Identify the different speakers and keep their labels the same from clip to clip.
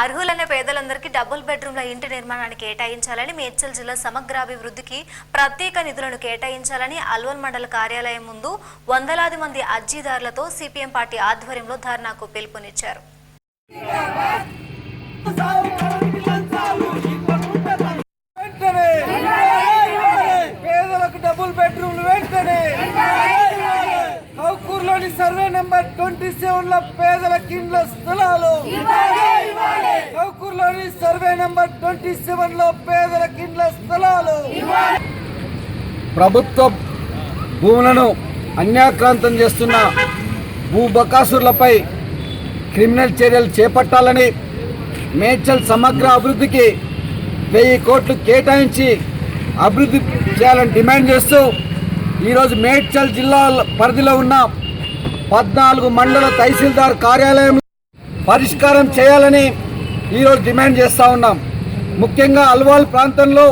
Speaker 1: అర్హులైన పేదలందరికీ డబుల్ బెడ్రూమ్ల ఇంటి నిర్మాణానికి కేటాయించాలని మేడ్చల్ జిల్లా సమగ్రాభివృద్ధికి ప్రత్యేక నిధులను కేటాయించాలని అల్వల్ మండల కార్యాలయం ముందు వందలాది మంది అర్జీదారులతో సిపిఎం పార్టీ ఆధ్వర్యంలో ధర్నాకు పిలుపునిచ్చారు.
Speaker 2: సర్వే నెంబర్ 27 లో పేదలకు ఇండ్ల స్థలాలు, కౌకూర్లోని సర్వే నెంబర్ 27 లో పేదలకు ఇండ్ల స్థలాలు. ప్రభుత్వ భూములను అన్యాక్రాంతం చేస్తున్న భూ బకాసురులపై క్రిమినల్ చర్యలు చేపట్టాలని, మేడ్చల్ సమగ్ర అభివృద్ధికి 1000 కోట్లు కేటాయించి అభివృద్ధి చేయాలని డిమాండ్ చేస్తూ ఈరోజు మేడ్చల్ జిల్లా పరిధిలో ఉన్న 14 మండల తహసీల్దార్ కార్యాలయం పరిష్కారం చేయాలని ఈరోజు డిమాండ్ చేస్తూ ఉన్నాం. ముఖ్యంగా అల్వాల్ ప్రాంతంలో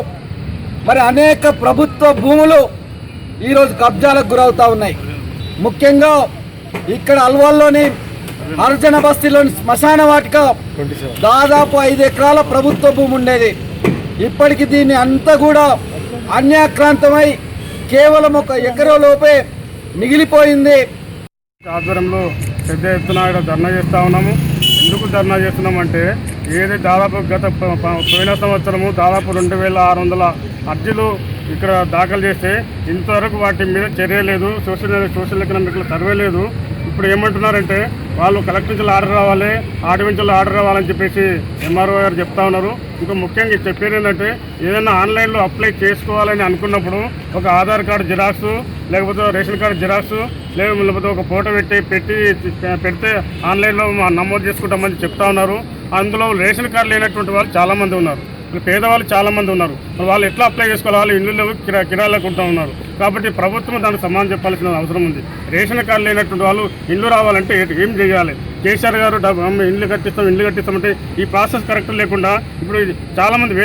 Speaker 2: మరి అనేక ప్రభుత్వ భూములు ఈరోజు కబ్జాలకు గురవుతూ ఉన్నాయి. ముఖ్యంగా ఇక్కడ అల్వాల్లోని హరిజన బస్తీలోని శ్మశాన వాటిక దాదాపు 5 ఎకరాల ప్రభుత్వ భూమి ఉండేది. ఇప్పటికి దీన్ని అంతా కూడా అన్యాక్రాంతమై కేవలం 1 ఎకరం లోపే మిగిలిపోయింది.
Speaker 3: ఆధ్వర్యంలో పెద్ద ఎత్తున ధర్నా చేస్తూ ఉన్నాము. ఎందుకు ధర్నా చేస్తున్నామంటే ఏదైతే దాదాపు పోయిన సంవత్సరము దాదాపు 2600 అర్జీలు ఇక్కడ దాఖలు చేస్తే ఇంతవరకు వాటి మీద చర్య లేదు, సోషల్ ఎకనామిక్ సర్వే లేదు. ఇప్పుడు ఏమంటున్నారంటే వాళ్ళు కలెక్టర్ నుంచి ఆర్డర్ రావాలి, ఆర్డర్ నుంచి ఆర్డర్ రావాలని చెప్పేసి ఎంఆర్ఓ గారు చెప్తా ఉన్నారు. ఇంకా ముఖ్యంగా చెప్పేది ఏంటంటే ఏదైనా ఆన్లైన్లో అప్లై చేసుకోవాలని అనుకున్నప్పుడు ఒక ఆధార్ కార్డు జిరాక్స్, లేకపోతే రేషన్ కార్డు జిరాక్స్, లేకపోతే ఒక ఫోటో పెడితే ఆన్లైన్లో నమోదు చేసుకుంటామని చెప్తా ఉన్నారు. అందులో రేషన్ కార్డు లేనటువంటి వాళ్ళు చాలామంది ఉన్నారు, పేదవాళ్ళు చాలామంది ఉన్నారు. వాళ్ళు ఎట్లా అప్లై చేసుకోవాలి? వాళ్ళు ఇల్లు లేవు, కిరాయిలకు ఉంటూ ఉన్నారు. కాబట్టి ప్రభుత్వం దానికి సమాధానం చెప్పాల్సిన అవసరం ఉంది. రేషన్ కార్డు లేనటువంటి వాళ్ళు ఇల్లు రావాలంటే ఏం చేయాలి? కేసీఆర్ గారు ఇల్లు కట్టిస్తామంటే ఈ ప్రాసెస్ కరెక్ట్ లేకుండా ఇప్పుడు చాలామంది